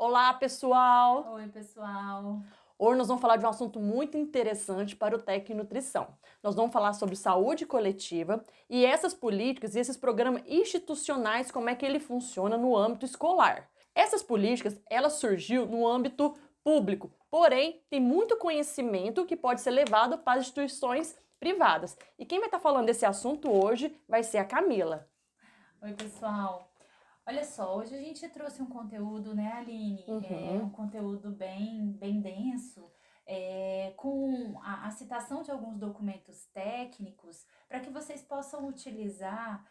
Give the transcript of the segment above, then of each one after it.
Olá, pessoal! Oi, pessoal. Hoje nós vamos falar de um assunto muito interessante para o Tec em Nutrição. Nós vamos falar sobre saúde coletiva e essas políticas e esses programas institucionais, como é que ele funciona no âmbito escolar. Essas políticas, elas surgiu no âmbito público, porém tem muito conhecimento que pode ser levado para as instituições privadas. E quem vai estar falando desse assunto hoje vai ser a Camila. Oi, pessoal. Olha só, hoje a gente trouxe um conteúdo, né, Aline? Um Uhum, conteúdo bem denso, com a citação de alguns documentos técnicos para que vocês possam utilizar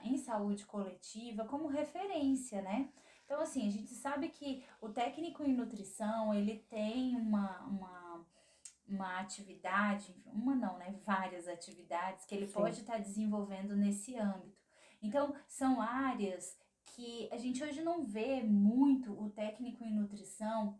em saúde coletiva como referência, né? Então, assim, a gente sabe que o técnico em nutrição, ele tem uma atividade, uma não, né? Várias atividades que ele sim. pode estar desenvolvendo nesse âmbito. Então, são áreas que a gente hoje não vê muito o técnico em nutrição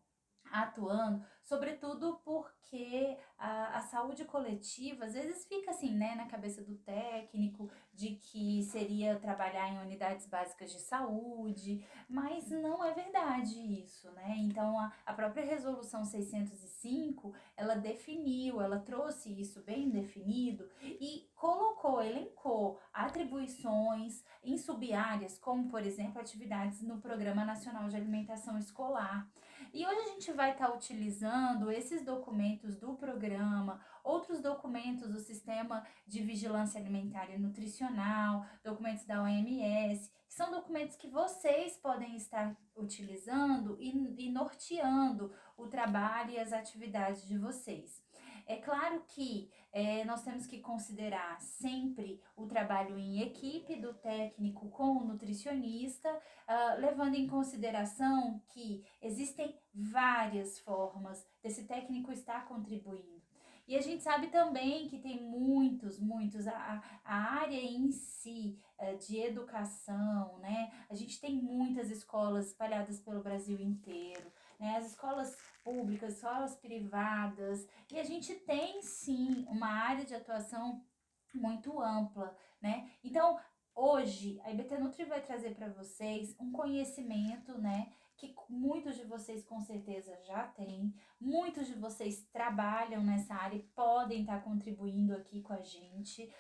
atuando, sobretudo porque a saúde coletiva às vezes fica assim, né, na cabeça do técnico, de que seria trabalhar em unidades básicas de saúde, mas não é verdade isso, né? Então, a própria resolução 605, ela definiu, ela trouxe isso bem definido e colocou, elencou atribuições em sub-áreas, como, por exemplo, atividades no Programa Nacional de Alimentação Escolar. E hoje a gente vai estar utilizando esses documentos do programa, outros documentos do Sistema de Vigilância Alimentar e Nutricional, documentos da OMS, que são documentos que vocês podem estar utilizando e norteando o trabalho e as atividades de vocês. É claro que nós temos que considerar sempre o trabalho em equipe do técnico com o nutricionista, levando em consideração que existem várias formas desse técnico estar contribuindo. E a gente sabe também que tem muitos, a área em si de educação, né? A gente tem muitas escolas espalhadas pelo Brasil inteiro, né? As escolas públicas, escolas privadas, e a gente tem sim uma área de atuação muito ampla, né? Então, hoje a IBT Nutri vai trazer para vocês um conhecimento, né, que muitos de vocês com certeza já têm, muitos de vocês trabalham nessa área e podem estar contribuindo aqui com a gente,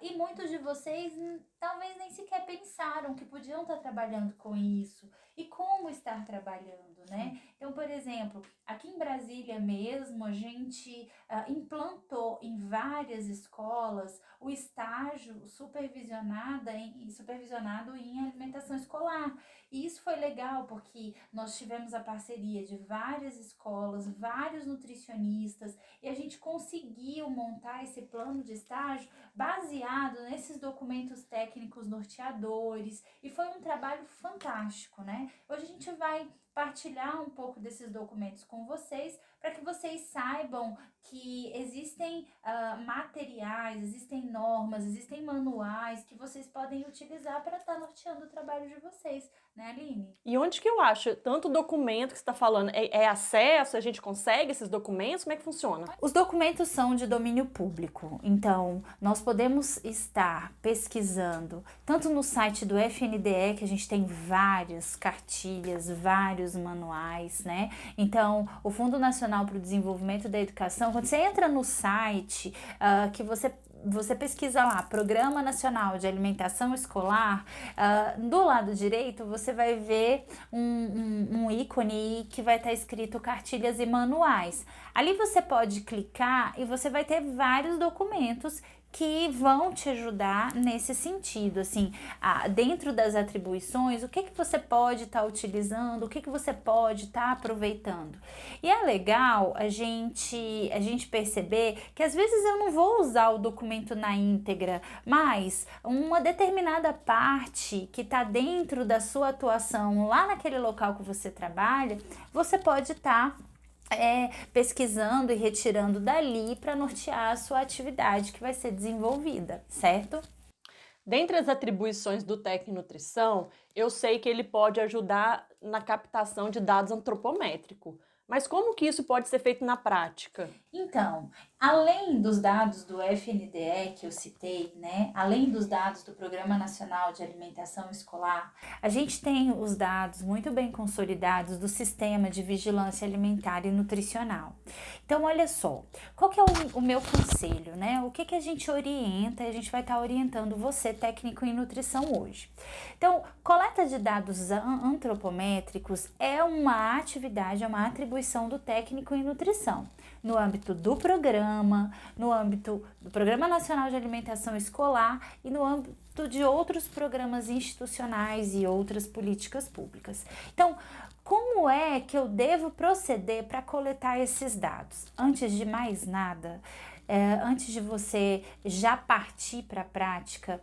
e muitos de vocês talvez nem sequer pensaram que podiam estar trabalhando com isso e como estar trabalhando, né? Então, por exemplo, aqui em Brasília mesmo, a gente implantou em várias escolas o estágio supervisionado em alimentação escolar. E isso foi legal porque nós tivemos a parceria de várias escolas, vários nutricionistas, e a gente conseguiu montar esse plano de estágio baseado nesses documentos técnicos norteadores, e foi um trabalho fantástico, né? Hoje a gente vai partilhar um pouco desses documentos com vocês, para que vocês saibam que existem materiais, existem normas, existem manuais que vocês podem utilizar para estar norteando o trabalho de vocês, né, Aline? E onde que eu acho? Tanto documento que você está falando, é acesso? A gente consegue esses documentos? Como é que funciona? Os documentos são de domínio público, então nós podemos estar pesquisando tanto no site do FNDE, que a gente tem várias cartilhas, vários manuais, né? Então, o Fundo Nacional para o Desenvolvimento da Educação, quando você entra no site, que você pesquisa lá, Programa Nacional de Alimentação Escolar, do lado direito você vai ver um ícone que vai estar escrito cartilhas e manuais. Ali você pode clicar e você vai ter vários documentos que vão te ajudar nesse sentido, assim, dentro das atribuições, o que você pode estar utilizando, o que você pode estar aproveitando. E é legal a gente perceber que às vezes eu não vou usar o documento na íntegra, mas uma determinada parte que está dentro da sua atuação lá naquele local que você trabalha, você pode estar pesquisando e retirando dali para nortear a sua atividade que vai ser desenvolvida, certo? Dentre as atribuições do técnico em nutrição, eu sei que ele pode ajudar na captação de dados antropométricos. Mas como que isso pode ser feito na prática? Então, além dos dados do FNDE que eu citei, né, além dos dados do Programa Nacional de Alimentação Escolar, a gente tem os dados muito bem consolidados do Sistema de Vigilância Alimentar e Nutricional. Então, olha só, qual que é o meu conselho, né? O que a gente orienta? A gente vai estar orientando você, técnico em nutrição, hoje. Então, coleta de dados antropométricos é uma atividade, é uma atribuição do técnico em nutrição, no âmbito do programa, no âmbito do Programa Nacional de Alimentação Escolar e no âmbito de outros programas institucionais e outras políticas públicas. Então, como é que eu devo proceder para coletar esses dados? Antes de mais nada, antes de você já partir para a prática,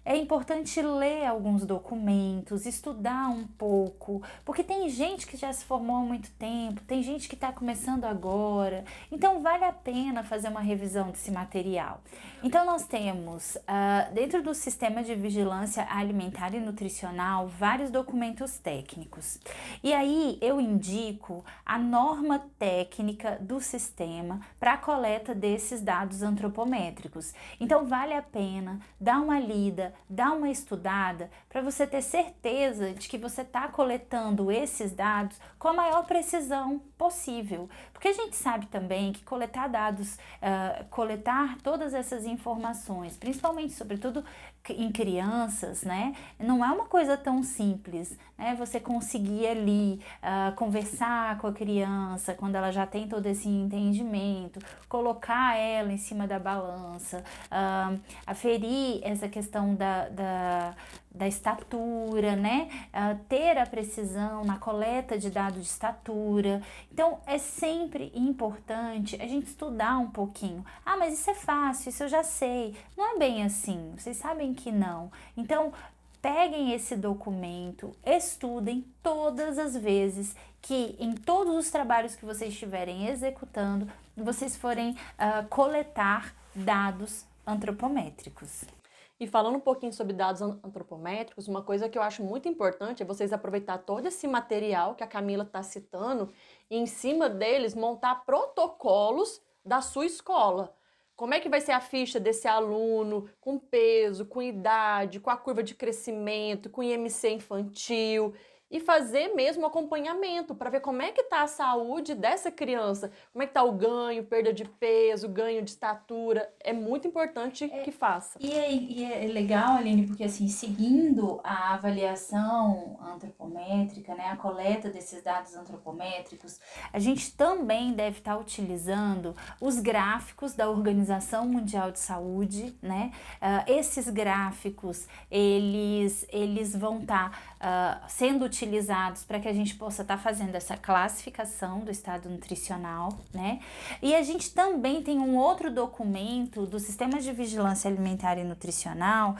é importante ler alguns documentos, estudar um pouco, porque tem gente que já se formou há muito tempo, tem gente que está começando agora, então vale a pena fazer uma revisão desse material. Então nós temos, dentro do Sistema de Vigilância Alimentar e Nutricional, vários documentos técnicos. E aí eu indico a norma técnica do sistema para a coleta desses dados antropométricos. Então vale a pena dar uma lida, dá uma estudada para você ter certeza de que você está coletando esses dados com a maior precisão possível. Porque a gente sabe também que coletar dados, coletar todas essas informações, principalmente, sobretudo em crianças, né, não é uma coisa tão simples, né, você conseguir ali conversar com a criança quando ela já tem todo esse entendimento, colocar ela em cima da balança, aferir essa questão da estatura, né? Ter a precisão na coleta de dados de estatura. Então, é sempre importante a gente estudar um pouquinho. Ah, mas isso é fácil, isso eu já sei. Não é bem assim, vocês sabem que não. Então, peguem esse documento, estudem todas as vezes que em todos os trabalhos que vocês estiverem executando, vocês forem coletar dados antropométricos. E falando um pouquinho sobre dados antropométricos, uma coisa que eu acho muito importante é vocês aproveitar todo esse material que a Camila está citando e em cima deles montar protocolos da sua escola. Como é que vai ser a ficha desse aluno com peso, com idade, com a curva de crescimento, com IMC infantil e fazer mesmo acompanhamento para ver como é que está a saúde dessa criança, como é que está o ganho, perda de peso, ganho de estatura. É muito importante que faça. E é legal, Aline, porque assim, seguindo a avaliação antropométrica, né, a coleta desses dados antropométricos, a gente também deve estar utilizando os gráficos da Organização Mundial de Saúde, né? Esses gráficos, eles vão estar sendo utilizados para que a gente possa estar fazendo essa classificação do estado nutricional, né? E a gente também tem um outro documento do Sistema de Vigilância Alimentar e Nutricional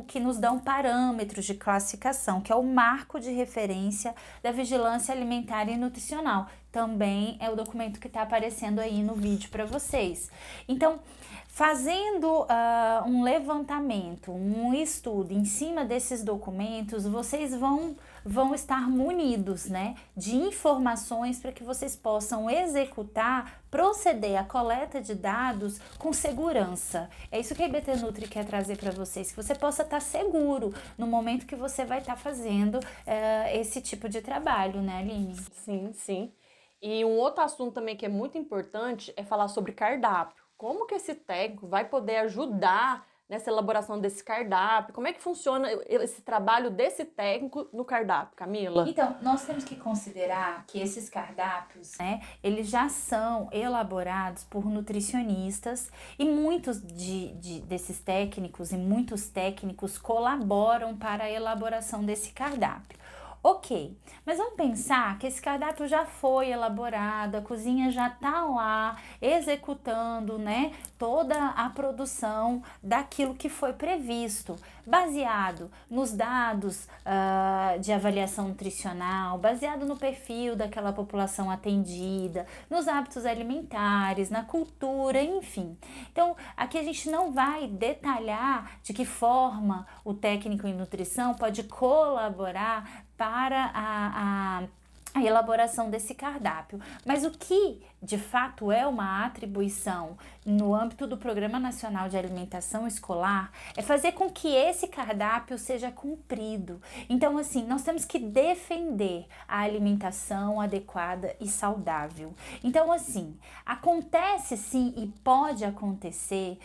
que nos dão parâmetros de classificação, que é o marco de referência da vigilância alimentar e nutricional. Também é o documento que está aparecendo aí no vídeo para vocês. Então, fazendo um levantamento, um estudo em cima desses documentos, vocês vão estar munidos, né, de informações para que vocês possam executar, proceder à coleta de dados com segurança. É isso que a IBT Nutri quer trazer para vocês, que você possa estar seguro no momento que você vai estar fazendo esse tipo de trabalho, né, Aline? Sim, sim. E um outro assunto também que é muito importante é falar sobre cardápio. Como que esse técnico vai poder ajudar nessa elaboração desse cardápio? Como é que funciona esse trabalho desse técnico no cardápio, Camila? Então, nós temos que considerar que esses cardápios, né, eles já são elaborados por nutricionistas e muitos desses técnicos e muitos técnicos colaboram para a elaboração desse cardápio. Ok, mas vamos pensar que esse cardápio já foi elaborado, a cozinha já está lá executando, né, toda a produção daquilo que foi previsto, baseado nos dados de avaliação nutricional, baseado no perfil daquela população atendida, nos hábitos alimentares, na cultura, enfim. Então, aqui a gente não vai detalhar de que forma o técnico em nutrição pode colaborar para a elaboração desse cardápio. Mas o que de fato é uma atribuição no âmbito do Programa Nacional de Alimentação Escolar é fazer com que esse cardápio seja cumprido. Então, assim, nós temos que defender a alimentação adequada e saudável. Então, assim, acontece sim e pode acontecer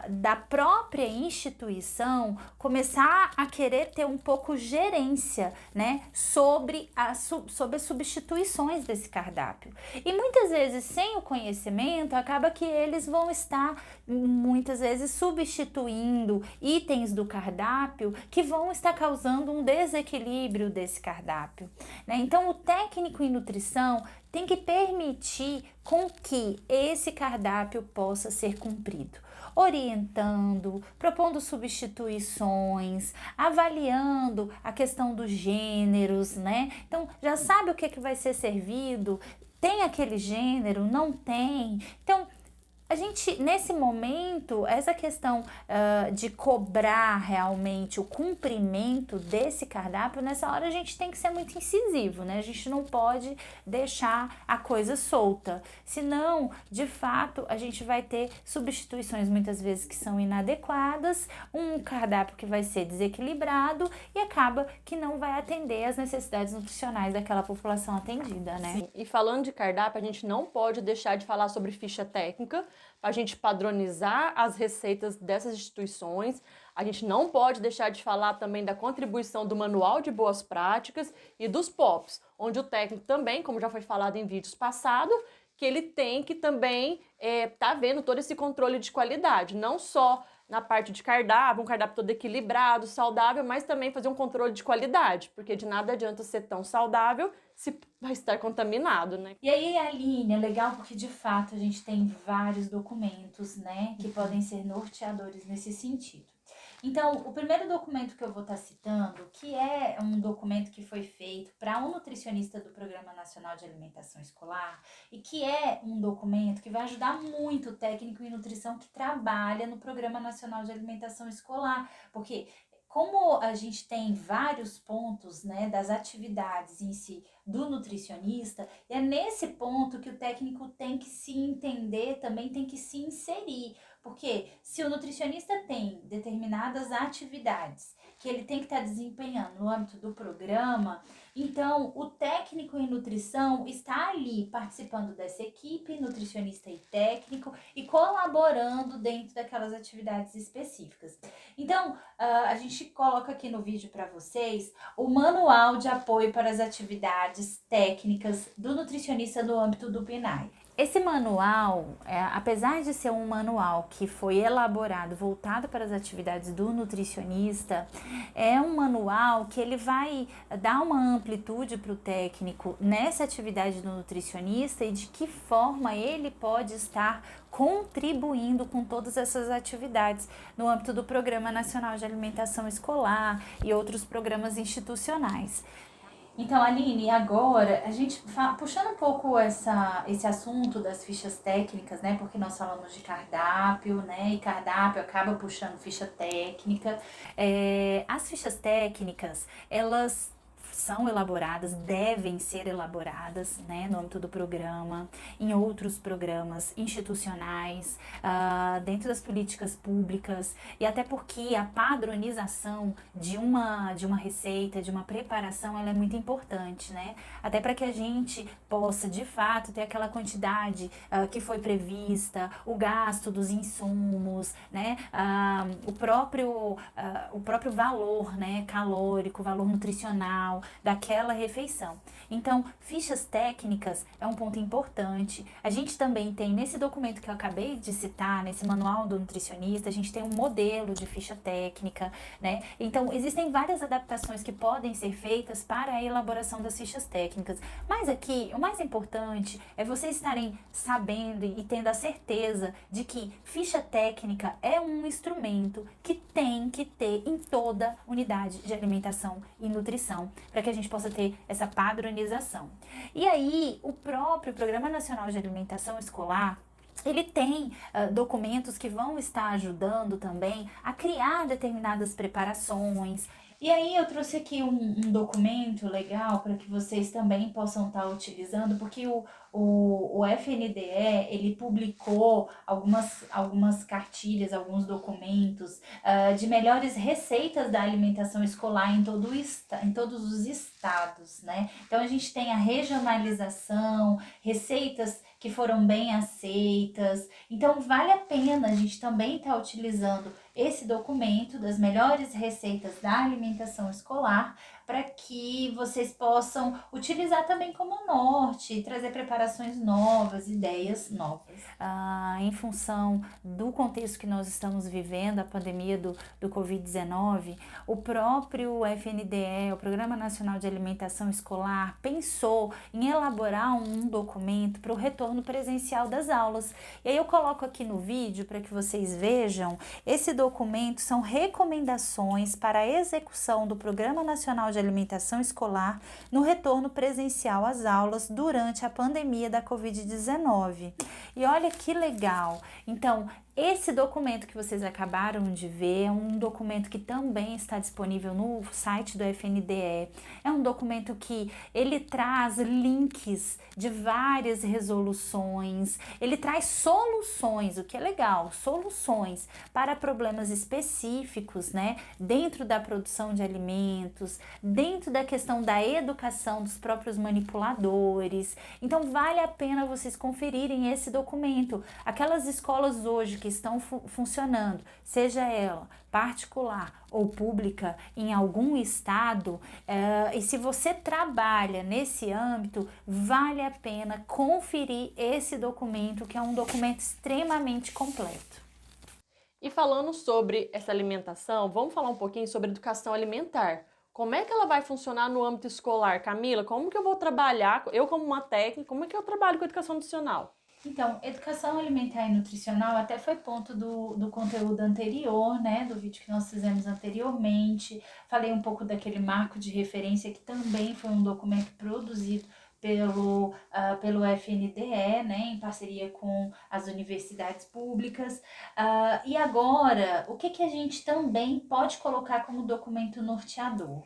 da própria instituição começar a querer ter um pouco gerência, né, sobre as substituições desse cardápio. E muitas vezes, sem o conhecimento, acaba que eles vão estar, muitas vezes, substituindo itens do cardápio que vão estar causando um desequilíbrio desse cardápio, né? Então, o técnico em nutrição tem que permitir com que esse cardápio possa ser cumprido, orientando, propondo substituições, avaliando a questão dos gêneros, né? Então, já sabe o que vai ser servido? Tem aquele gênero? Não tem? Então, a gente, nesse momento, essa questão de cobrar realmente o cumprimento desse cardápio, nessa hora a gente tem que ser muito incisivo, né? A gente não pode deixar a coisa solta, senão, de fato, a gente vai ter substituições muitas vezes que são inadequadas, um cardápio que vai ser desequilibrado e acaba que não vai atender às necessidades nutricionais daquela população atendida, né? Sim. E falando de cardápio, a gente não pode deixar de falar sobre ficha técnica, para a gente padronizar as receitas dessas instituições. A gente não pode deixar de falar também da contribuição do Manual de Boas Práticas e dos POPs, onde o técnico também, como já foi falado em vídeos passados, que ele tem que também tá vendo todo esse controle de qualidade, não só na parte de cardápio, um cardápio todo equilibrado, saudável, mas também fazer um controle de qualidade, porque de nada adianta ser tão saudável se vai estar contaminado, né? E aí, Aline, é legal porque de fato a gente tem vários documentos, né, que podem ser norteadores nesse sentido. Então, o primeiro documento que eu vou estar citando, que é um documento que foi feito para um nutricionista do Programa Nacional de Alimentação Escolar e que é um documento que vai ajudar muito o técnico em nutrição que trabalha no Programa Nacional de Alimentação Escolar, porque como a gente tem vários pontos, né, das atividades em si do nutricionista, é nesse ponto que o técnico tem que se entender, também tem que se inserir. Porque se o nutricionista tem determinadas atividades que ele tem que estar desempenhando no âmbito do programa, então o técnico em nutrição está ali participando dessa equipe, nutricionista e técnico, e colaborando dentro daquelas atividades específicas. Então, a gente coloca aqui no vídeo para vocês o manual de apoio para as atividades técnicas do nutricionista no âmbito do PNAE. Esse manual, apesar de ser um manual que foi elaborado, voltado para as atividades do nutricionista, é um manual que ele vai dar uma amplitude para o técnico nessa atividade do nutricionista e de que forma ele pode estar contribuindo com todas essas atividades no âmbito do Programa Nacional de Alimentação Escolar e outros programas institucionais. Então, Aline, agora a gente puxando um pouco esse assunto das fichas técnicas, né? Porque nós falamos de cardápio, né? E cardápio acaba puxando ficha técnica. As fichas técnicas, elas são elaboradas, devem ser elaboradas, né, no âmbito do programa, em outros programas institucionais, dentro das políticas públicas, e até porque a padronização de uma receita, de uma preparação, ela é muito importante, né, até para que a gente possa, de fato, ter aquela quantidade que foi prevista, o gasto dos insumos, né, o próprio valor, né, calórico, valor nutricional daquela refeição. Então, fichas técnicas é um ponto importante. A gente também tem, nesse documento que eu acabei de citar, nesse manual do nutricionista, a gente tem um modelo de ficha técnica, né? Então, existem várias adaptações que podem ser feitas para a elaboração das fichas técnicas. Mas aqui, o mais importante é vocês estarem sabendo e tendo a certeza de que ficha técnica é um instrumento que tem que ter em toda unidade de alimentação e nutrição, para que a gente possa ter essa padronização. E aí, o próprio Programa Nacional de Alimentação Escolar, ele tem documentos que vão estar ajudando também a criar determinadas preparações. E aí eu trouxe aqui um documento legal para que vocês também possam estar utilizando, porque o FNDE, ele publicou algumas cartilhas, alguns documentos de melhores receitas da alimentação escolar em todos os estados, né? Então a gente tem a regionalização, receitas que foram bem aceitas. Então vale a pena a gente também estar utilizando esse documento das melhores receitas da alimentação escolar para que vocês possam utilizar também como norte, trazer preparações novas, ideias novas. Em função do contexto que nós estamos vivendo, a pandemia do Covid-19, o próprio FNDE, o Programa Nacional de Alimentação Escolar, pensou em elaborar um documento para o retorno presencial das aulas. E aí eu coloco aqui no vídeo para que vocês vejam. Esse documento são recomendações para a execução do Programa Nacional de Alimentação Escolar no retorno presencial às aulas durante a pandemia da Covid-19. E olha que legal! Então, esse documento que vocês acabaram de ver é um documento que também está disponível no site do FNDE. É um documento que ele traz links de várias resoluções, ele traz soluções, o que é legal, soluções para problemas específicos, né? Dentro da produção de alimentos, dentro da questão da educação dos próprios manipuladores. Então, vale a pena vocês conferirem esse documento. Aquelas escolas hoje que estão funcionando, seja ela particular ou pública em algum estado, e se você trabalha nesse âmbito, vale a pena conferir esse documento, que é um documento extremamente completo. E falando sobre essa alimentação, vamos falar um pouquinho sobre educação alimentar. Como é que ela vai funcionar no âmbito escolar? Camila, como que eu vou trabalhar, eu como uma técnica, como é que eu trabalho com educação nutricional? Então, educação alimentar e nutricional até foi ponto do conteúdo anterior, né? Do vídeo que nós fizemos anteriormente. Falei um pouco daquele marco de referência, que também foi um documento produzido pelo FNDE, né, em parceria com as universidades públicas. E agora, o que a gente também pode colocar como documento norteador?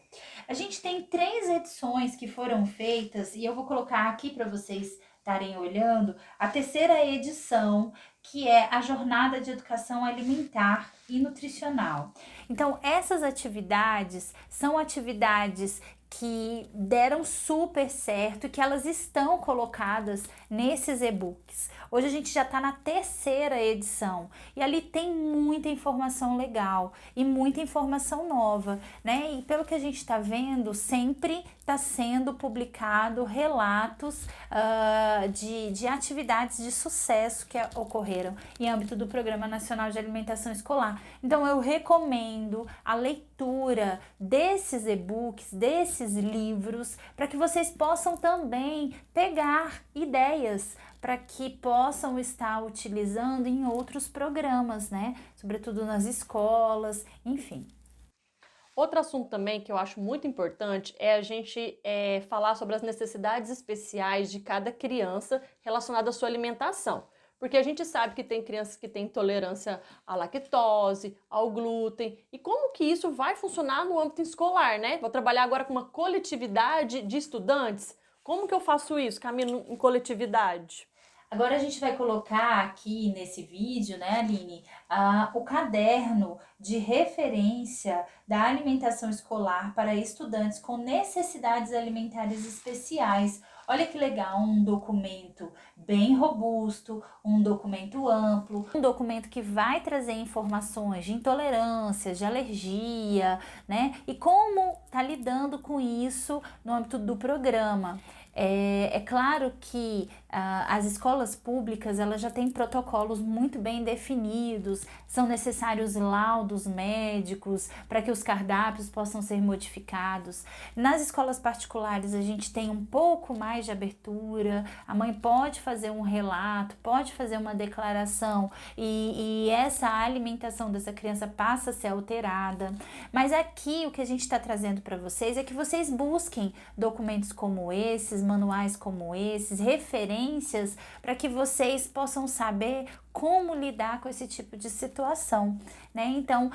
A gente tem 3 edições que foram feitas, e eu vou colocar aqui para vocês estarem olhando, a 3ª edição, que é a Jornada de Educação Alimentar e Nutricional. Então, essas atividades são atividades que deram super certo e que elas estão colocadas nesses e-books. Hoje a gente já está na 3ª edição e ali tem muita informação legal e muita informação nova, né? E pelo que a gente está vendo, sempre está sendo publicado relatos de atividades de sucesso que ocorreram em âmbito do Programa Nacional de Alimentação Escolar. Então eu recomendo a leitura desses e-books, desses livros, para que vocês possam também pegar ideias para que possam estar utilizando em outros programas, né? Sobretudo nas escolas, enfim. Outro assunto também que eu acho muito importante é a gente falar sobre as necessidades especiais de cada criança relacionada à sua alimentação. Porque a gente sabe que tem crianças que têm intolerância à lactose, ao glúten, e como que isso vai funcionar no âmbito escolar, né? Vou trabalhar agora com uma coletividade de estudantes. Como que eu faço isso, Camila, em coletividade? Agora a gente vai colocar aqui nesse vídeo, né, Aline, o caderno de referência da alimentação escolar para estudantes com necessidades alimentares especiais. Olha que legal, um documento bem robusto, um documento amplo. Um documento que vai trazer informações de intolerâncias, de alergia, né? E como tá lidando com isso no âmbito do programa. É claro que as escolas públicas elas já têm protocolos muito bem definidos, são necessários laudos médicos para que os cardápios possam ser modificados. Nas escolas particulares a gente tem um pouco mais de abertura, a mãe pode fazer um relato, pode fazer uma declaração e essa alimentação dessa criança passa a ser alterada. Mas aqui o que a gente está trazendo para vocês é que vocês busquem documentos como esses, manuais como esses, referências para que vocês possam saber como lidar com esse tipo de situação, né? Então,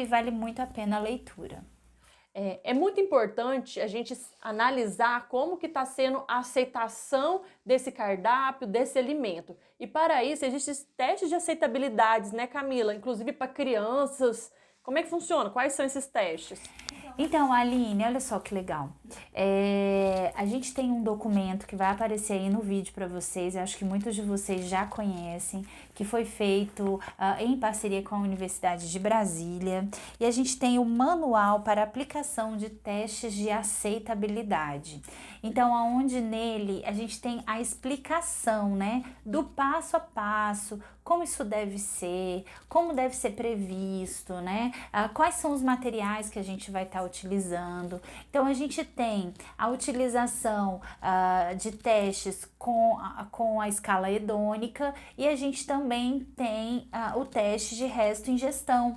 vale muito a pena a leitura. É muito importante a gente analisar como que está sendo a aceitação desse cardápio, desse alimento. E para isso existem testes de aceitabilidade, né, Camila? Inclusive para crianças. Como é que funciona? Quais são esses testes? Então, Aline, olha só que legal. A gente tem um documento que vai aparecer aí no vídeo para vocês, eu acho que muitos de vocês já conhecem, que foi feito em parceria com a Universidade de Brasília, e a gente tem o manual para aplicação de testes de aceitabilidade. Então, aonde nele a gente tem a explicação, né, do passo a passo, como isso deve ser, como deve ser previsto, né, quais são os materiais que a gente vai estar utilizando. Então, a gente tem a utilização de testes com a escala hedônica, e a gente também tem o teste de resto-ingestão,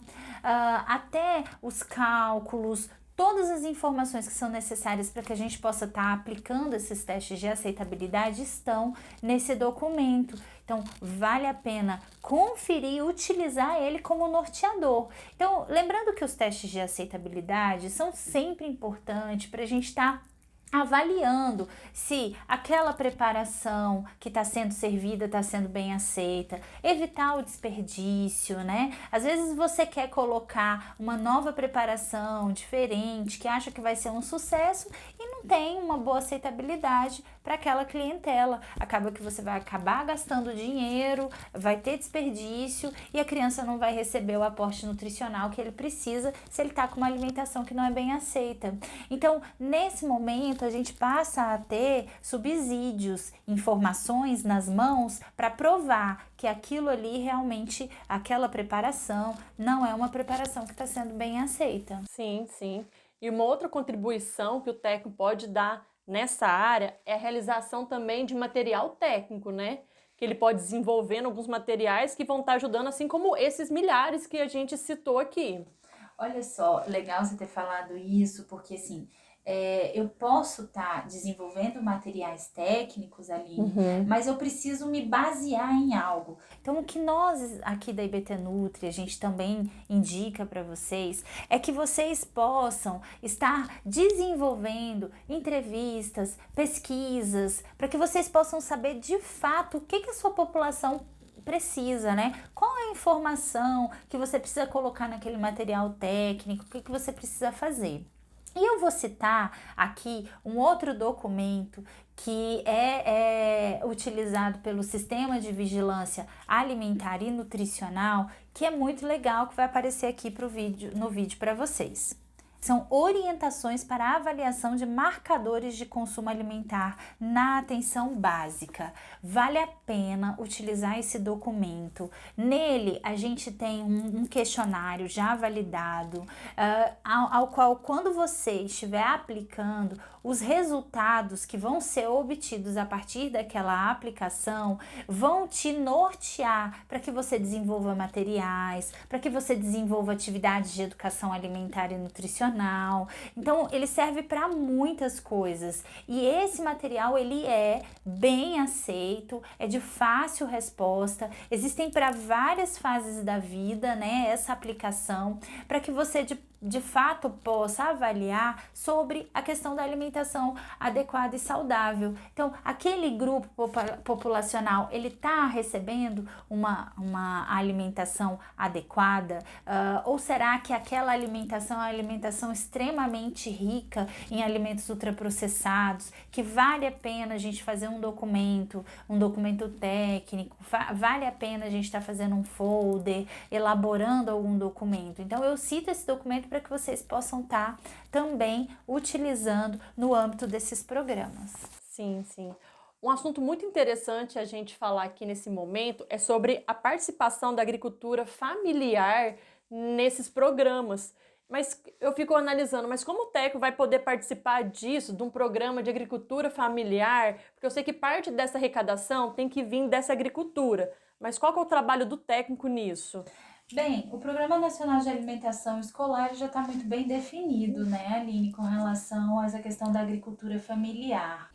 até os cálculos, todas as informações que são necessárias para que a gente possa estar aplicando esses testes de aceitabilidade estão nesse documento. Então, vale a pena conferir e utilizar ele como norteador. Então, lembrando que os testes de aceitabilidade são sempre importantes para a gente estar avaliando se aquela preparação que está sendo servida está sendo bem aceita, evitar o desperdício, né? Às vezes você quer colocar uma nova preparação diferente, que acha que vai ser um sucesso e não tem uma boa aceitabilidade para aquela clientela. Acaba que você vai acabar gastando dinheiro, vai ter desperdício e a criança não vai receber o aporte nutricional que ele precisa se ele está com uma alimentação que não é bem aceita. Então, nesse momento, a gente passa a ter subsídios, informações nas mãos para provar que aquilo ali realmente, aquela preparação, não é uma preparação que está sendo bem aceita. Sim, sim. E uma outra contribuição que o técnico pode dar nessa área é a realização também de material técnico, né? Que ele pode desenvolvendo alguns materiais que vão estar ajudando, assim como esses milhares que a gente citou aqui. Olha só, legal você ter falado isso, porque assim, eu posso estar desenvolvendo materiais técnicos ali, mas eu preciso me basear em algo. Então, o que nós aqui da IBT Nutri, a gente também indica para vocês, é que vocês possam estar desenvolvendo entrevistas, pesquisas, para que vocês possam saber de fato o que a sua população precisa, né? Qual é a informação que você precisa colocar naquele material técnico, o que você precisa fazer. E eu vou citar aqui um outro documento que é utilizado pelo Sistema de Vigilância Alimentar e Nutricional, que é muito legal, que vai aparecer aqui no vídeo para vocês. São orientações para a avaliação de marcadores de consumo alimentar na atenção básica. Vale a pena utilizar esse documento. Nele, a gente tem um questionário já validado, ao qual, quando você estiver aplicando, os resultados que vão ser obtidos a partir daquela aplicação vão te nortear para que você desenvolva materiais, para que você desenvolva atividades de educação alimentar e nutricional. Então, ele serve para muitas coisas. E esse material, ele é bem aceito, é de fácil resposta. Existem para várias fases da vida, né, essa aplicação, para que você de fato possa avaliar sobre a questão da alimentação adequada e saudável. Então, aquele grupo populacional, ele está recebendo uma alimentação adequada? Ou será que aquela alimentação é uma alimentação extremamente rica em alimentos ultraprocessados, que vale a pena a gente fazer um documento técnico, vale a pena a gente estar fazendo um folder, elaborando algum documento? Então, eu cito esse documento para que vocês possam estar também utilizando no âmbito desses programas. Sim, sim. Um assunto muito interessante a gente falar aqui nesse momento é sobre a participação da agricultura familiar nesses programas. Mas eu fico analisando, mas como o técnico vai poder participar disso, de um programa de agricultura familiar? Porque eu sei que parte dessa arrecadação tem que vir dessa agricultura. Mas qual que é o trabalho do técnico nisso? Bem, o Programa Nacional de Alimentação Escolar já está muito bem definido, né, Aline, com relação a essa questão da agricultura familiar.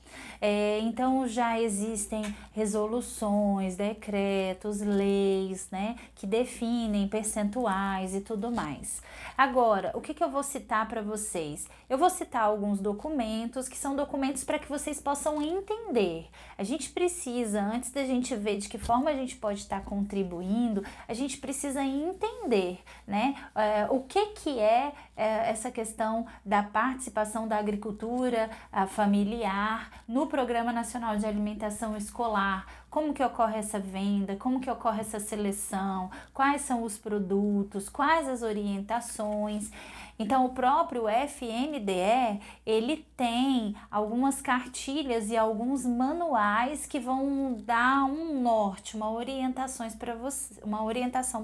Então já existem resoluções, decretos, leis, né, que definem percentuais e tudo mais. Agora, o que eu vou citar para vocês? Eu vou citar alguns documentos que são documentos para que vocês possam entender. A gente precisa, antes da gente ver de que forma a gente pode estar contribuindo, a gente precisa entender, né, o que é essa questão da participação da agricultura familiar no Programa Nacional de Alimentação Escolar, como que ocorre essa venda, como que ocorre essa seleção, quais são os produtos, quais as orientações. Então, o próprio FNDE, ele tem algumas cartilhas e alguns manuais que vão dar um norte, uma orientação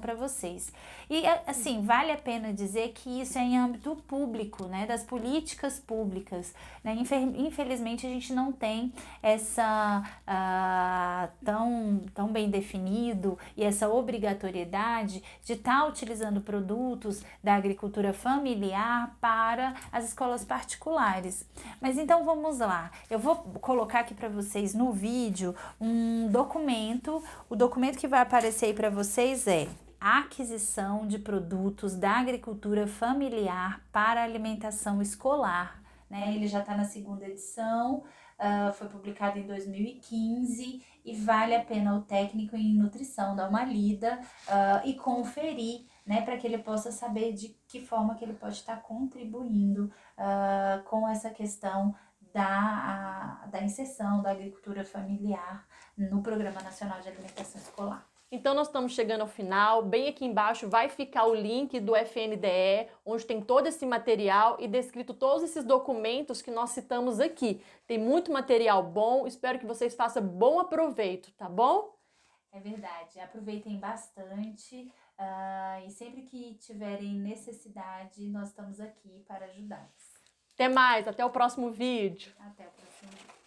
para vocês. E, assim, vale a pena dizer que isso é em âmbito público, né, das políticas públicas, né? Infelizmente, a gente não tem essa tão bem definido e essa obrigatoriedade de estar utilizando produtos da agricultura familiar para as escolas particulares. Mas então vamos lá, eu vou colocar aqui para vocês no vídeo um documento. O documento que vai aparecer aí para vocês é a aquisição de produtos da agricultura familiar para alimentação escolar, né? Ele já está na 2ª edição, foi publicado em 2015 e vale a pena o técnico em nutrição dar uma lida e conferir, né, para que ele possa saber de que forma que ele pode estar contribuindo com essa questão da inserção da agricultura familiar no Programa Nacional de Alimentação Escolar. Então nós estamos chegando ao final, bem aqui embaixo vai ficar o link do FNDE, onde tem todo esse material e descrito todos esses documentos que nós citamos aqui. Tem muito material bom, espero que vocês façam bom aproveito, tá bom? É verdade, aproveitem bastante e sempre que tiverem necessidade, nós estamos aqui para ajudá-los. Até mais, até o próximo vídeo. Até o próximo vídeo.